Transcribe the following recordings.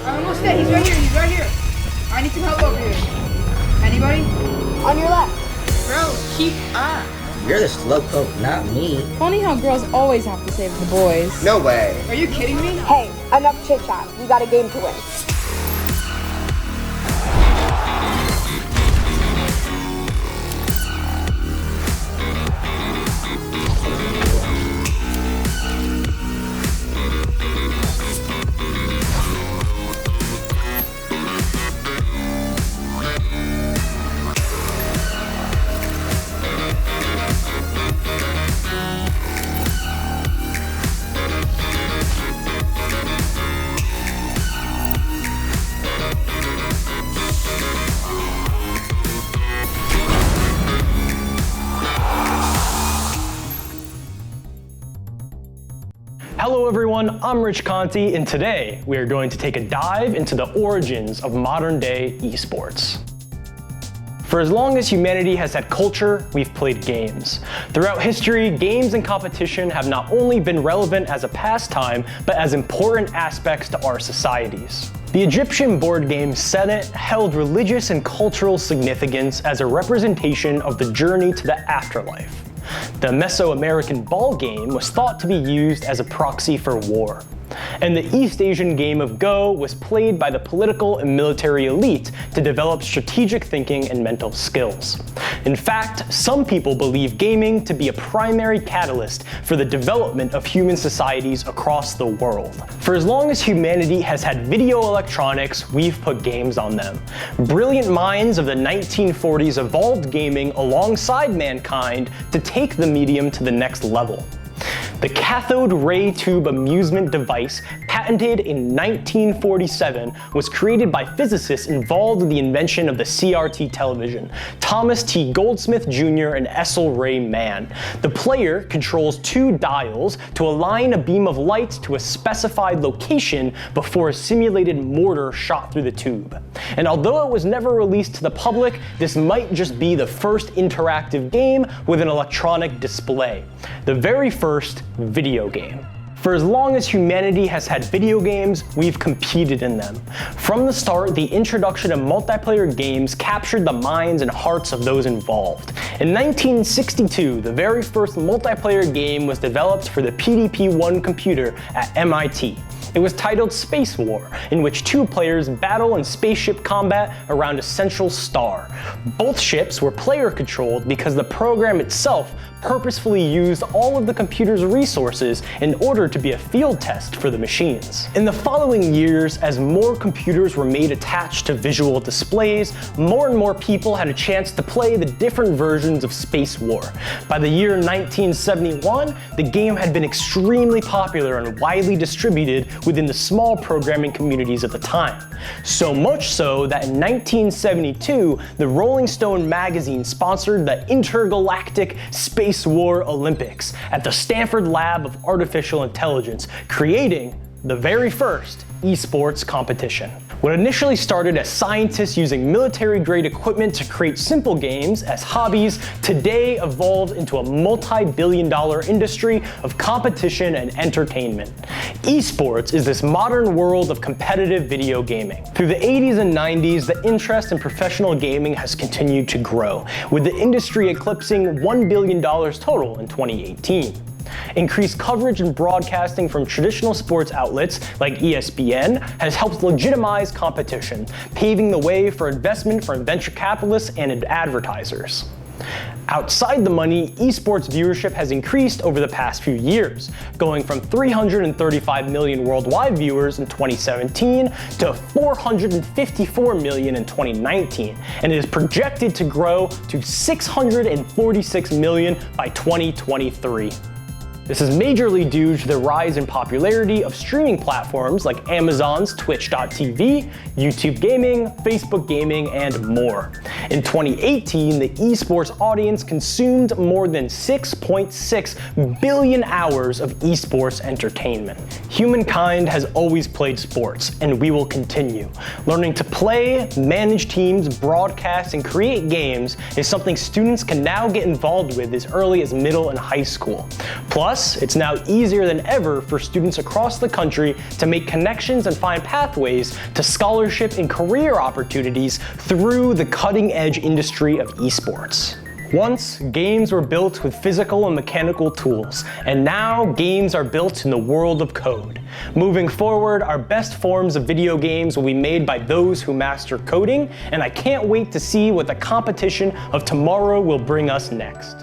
I'm almost dead. He's right here. I need some help over here. Anybody? On your left. Bro, keep up. You're the slowpoke, not me. Funny how girls always have to save the boys. No way. Are you kidding me? Hey, enough chit chat. We got a game to win. Hello everyone, I'm Rich Conti, and today we are going to take a dive into the origins of modern day esports. For as long as humanity has had culture, we've played games. Throughout history, games and competition have not only been relevant as a pastime, but as important aspects to our societies. The Egyptian board game Senet held religious and cultural significance as a representation of the journey to the afterlife. The Mesoamerican ball game was thought to be used as a proxy for war. And the East Asian game of Go was played by the political and military elite to develop strategic thinking and mental skills. In fact, some people believe gaming to be a primary catalyst for the development of human societies across the world. For as long as humanity has had video electronics, we've put games on them. Brilliant minds of the 1940s evolved gaming alongside mankind to take the medium to the next level. The cathode ray tube amusement device, patented in 1947, was created by physicists involved in the invention of the CRT television, Thomas T. Goldsmith Jr. and Cecil Ray Mann. The player controls two dials to align a beam of light to a specified location before a simulated mortar shot through the tube. And although it was never released to the public, this might just be the first interactive game with an electronic display. The very first video game. For as long as humanity has had video games, we've competed in them. From the start, the introduction of multiplayer games captured the minds and hearts of those involved. In 1962, the very first multiplayer game was developed for the PDP-1 computer at MIT. It was titled Space War, in which two players battle in spaceship combat around a central star. Both ships were player-controlled because the program itself purposefully used all of the computer's resources in order to be a field test for the machines. In the following years, as more computers were made attached to visual displays, more and more people had a chance to play the different versions of Space War. By the year 1971, the game had been extremely popular and widely distributed within the small programming communities at the time. So much so that in 1972, the Rolling Stone magazine sponsored the Intergalactic Space War Olympics at the Stanford Lab of Artificial Intelligence, creating the very first esports competition. What initially started as scientists using military-grade equipment to create simple games as hobbies, today evolved into a multi-billion-dollar industry of competition and entertainment. Esports is this modern world of competitive video gaming. Through the 80s and 90s, the interest in professional gaming has continued to grow, with the industry eclipsing $1 billion total in 2018. Increased coverage and broadcasting from traditional sports outlets like ESPN has helped legitimize competition, paving the way for investment from venture capitalists and advertisers. Outside the money, esports viewership has increased over the past few years, going from 335 million worldwide viewers in 2017 to 454 million in 2019, and it is projected to grow to 646 million by 2023. This is majorly due to the rise in popularity of streaming platforms like Amazon's Twitch.tv, YouTube Gaming, Facebook Gaming, and more. In 2018, the esports audience consumed more than 6.6 billion hours of esports entertainment. Humankind has always played sports, and we will continue. Learning to play, manage teams, broadcast, and create games is something students can now get involved with as early as middle and high school. Plus, Plus, it's now easier than ever for students across the country to make connections and find pathways to scholarship and career opportunities through the cutting-edge industry of esports. Once, games were built with physical and mechanical tools, and now games are built in the world of code. Moving forward, our best forms of video games will be made by those who master coding, and I can't wait to see what the competition of tomorrow will bring us next.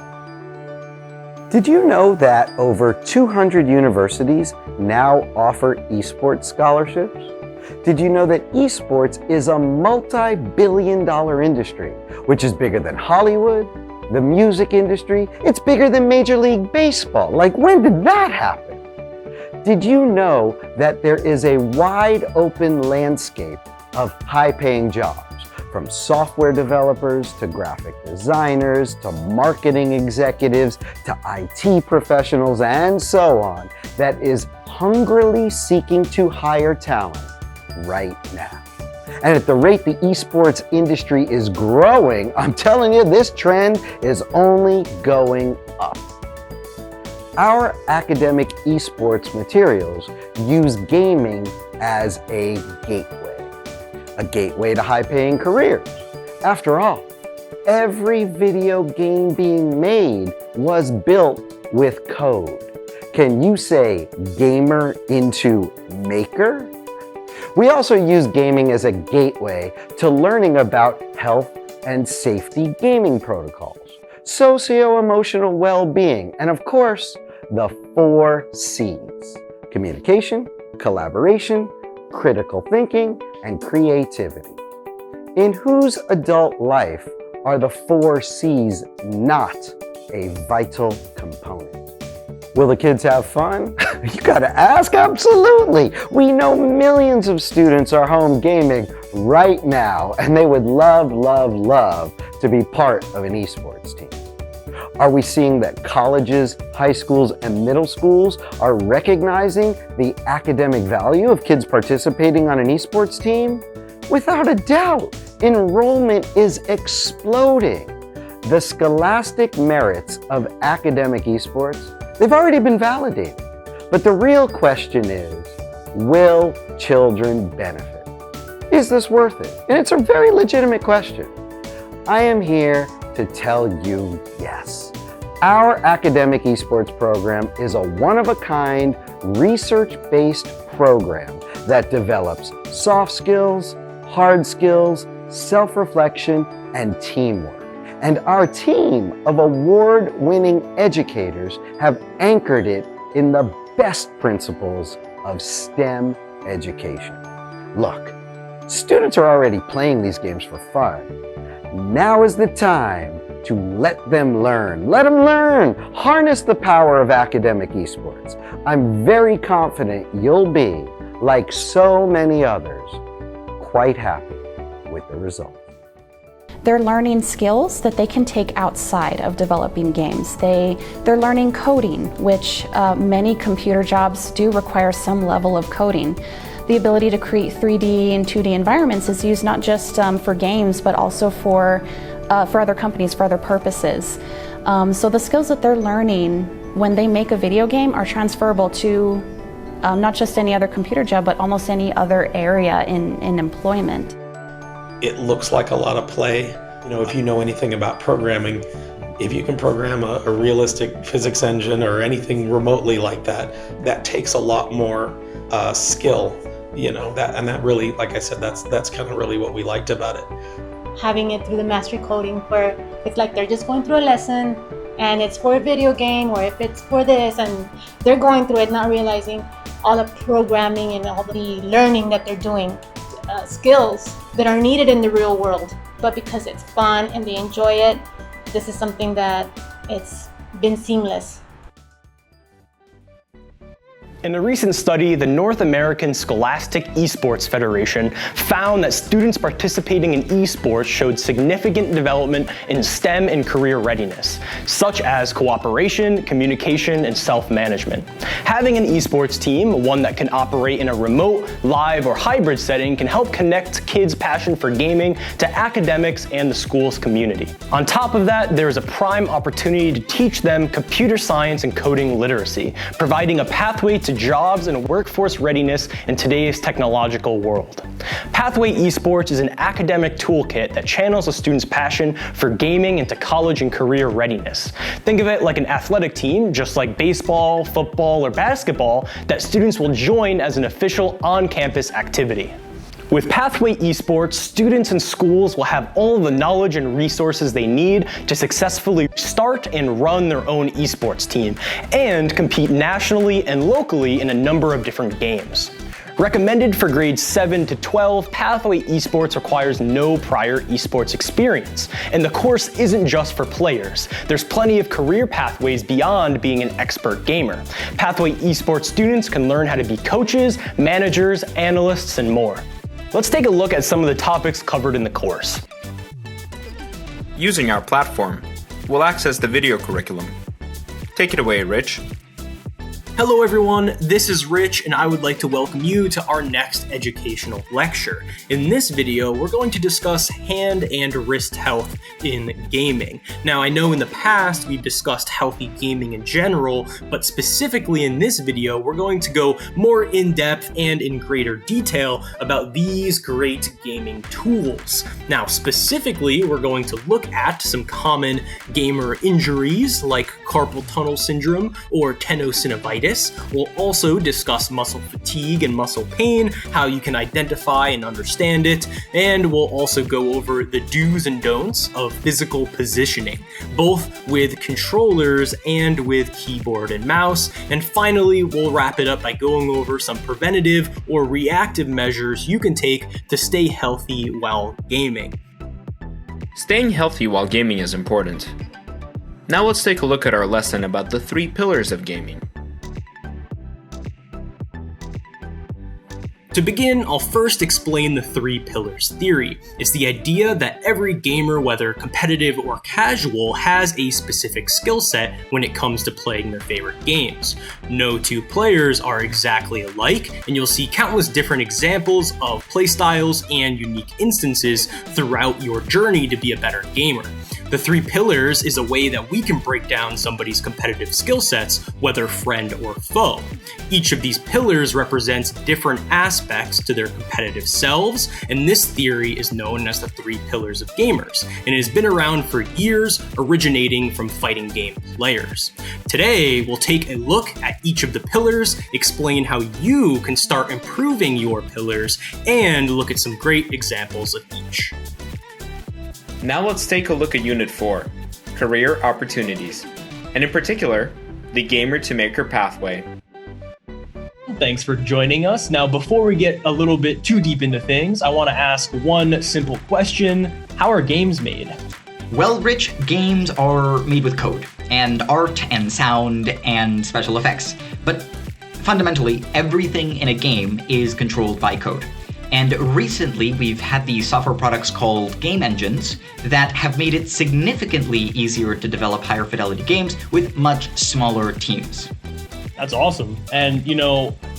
Did you know that over 200 universities now offer esports scholarships? Did you know that esports is a multi-billion-dollar industry, which is bigger than Hollywood, the music industry? It's bigger than Major League Baseball. Like, when did that happen? Did you know that there is a wide open landscape of high-paying jobs, from software developers to graphic designers to marketing executives to IT professionals and so on, that is hungrily seeking to hire talent right now? And at the rate the esports industry is growing, I'm telling you, this trend is only going up. Our academic esports materials use gaming as a gateway to high-paying careers. After all, every video game being made was built with code. Can you say gamer into maker? We also use gaming as a gateway to learning about health and safety gaming protocols, socio-emotional well-being, and of course, the 4 C's: communication, collaboration, critical thinking, and creativity. In whose adult life are the 4 C's not a vital component? Will the kids have fun? You gotta ask. Absolutely. We know millions of students are home gaming right now, and they would love, love, love to be part of an esports team. Are we seeing that colleges, high schools, and middle schools are recognizing the academic value of kids participating on an esports team? Without a doubt, enrollment is exploding. The scholastic merits of academic esports, they've already been validated. But the real question is, will children benefit? Is this worth it? And it's a very legitimate question. I am here to tell you yes. Our academic esports program is a one-of-a-kind, research-based program that develops soft skills, hard skills, self-reflection, and teamwork. And our team of award-winning educators have anchored it in the best principles of STEM education. Look, students are already playing these games for fun. Now is the time to let them learn. Let them learn. Harness the power of academic esports. I'm very confident you'll be, like so many others, quite happy with the results. They're learning skills that they can take outside of developing games. They're learning coding, which many computer jobs do require some level of coding. The ability to create 3D and 2D environments is used not just for games, but also for other companies, for other purposes. So the skills that they're learning when they make a video game are transferable to not just any other computer job, but almost any other area in employment. It looks like a lot of play. You know, if you know anything about programming, if you can program a realistic physics engine or anything remotely like that, that takes a lot more skill. You know, that really, like I said, that's kind of really what we liked about it. Having it through the mastery coding, where it's like they're just going through a lesson and it's for a video game, or if it's for this, and they're going through it not realizing all the programming and all the learning that they're doing, skills that are needed in the real world. But because it's fun and they enjoy it, this is something that it's been seamless. In a recent study, the North American Scholastic Esports Federation found that students participating in esports showed significant development in STEM and career readiness, such as cooperation, communication, and self-management. Having an esports team, one that can operate in a remote, live, or hybrid setting, can help connect kids' passion for gaming to academics and the school's community. On top of that, there is a prime opportunity to teach them computer science and coding literacy, providing a pathway to jobs and workforce readiness in today's technological world. Pathway Esports is an academic toolkit that channels a student's passion for gaming into college and career readiness. Think of it like an athletic team, just like baseball, football, or basketball, that students will join as an official on-campus activity. With Pathway Esports, students and schools will have all the knowledge and resources they need to successfully start and run their own esports team and compete nationally and locally in a number of different games. Recommended for grades 7 to 12, Pathway Esports requires no prior esports experience, and the course isn't just for players. There's plenty of career pathways beyond being an expert gamer. Pathway Esports students can learn how to be coaches, managers, analysts, and more. Let's take a look at some of the topics covered in the course. Using our platform, we'll access the video curriculum. Take it away, Rich. Hello everyone, this is Rich and I would like to welcome you to our next educational lecture. In this video, we're going to discuss hand and wrist health in gaming. Now, I know in the past we've discussed healthy gaming in general, but specifically in this video, we're going to go more in depth and in greater detail about these great gaming tools. Now, specifically, we're going to look at some common gamer injuries like carpal tunnel syndrome or tenosynovitis. We'll also discuss muscle fatigue and muscle pain, how you can identify and understand it, and we'll also go over the do's and don'ts of physical positioning, both with controllers and with keyboard and mouse. And finally, we'll wrap it up by going over some preventative or reactive measures you can take to stay healthy while gaming. Staying healthy while gaming is important. Now let's take a look at our lesson about the 3 pillars of gaming. To begin, I'll first explain the 3 pillars theory. It's the idea that every gamer, whether competitive or casual, has a specific skill set when it comes to playing their favorite games. No 2 players are exactly alike, and you'll see countless different examples of playstyles and unique instances throughout your journey to be a better gamer. The 3 pillars is a way that we can break down somebody's competitive skill sets, whether friend or foe. Each of these pillars represents different aspects to their competitive selves, and this theory is known as the 3 pillars of gamers, and it has been around for years, originating from fighting game players. Today, we'll take a look at each of the pillars, explain how you can start improving your pillars, and look at some great examples of each. Now let's take a look at Unit 4, Career Opportunities, and in particular, the Gamer to Maker Pathway. Thanks for joining us. Now, before we get a little bit too deep into things, I want to ask one simple question. How are games made? Well, Rich, games are made with code, and art, and sound, and special effects. But fundamentally, everything in a game is controlled by code. And recently, we've had these software products called game engines that have made it significantly easier to develop higher fidelity games with much smaller teams. That's awesome. And,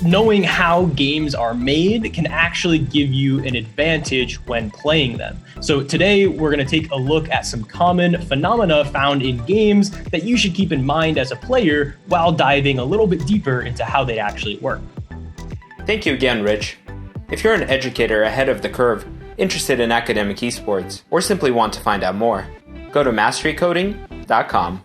knowing how games are made can actually give you an advantage when playing them. So today, we're going to take a look at some common phenomena found in games that you should keep in mind as a player while diving a little bit deeper into how they actually work. Thank you again, Rich. If you're an educator ahead of the curve, interested in academic esports, or simply want to find out more, go to masterycoding.com.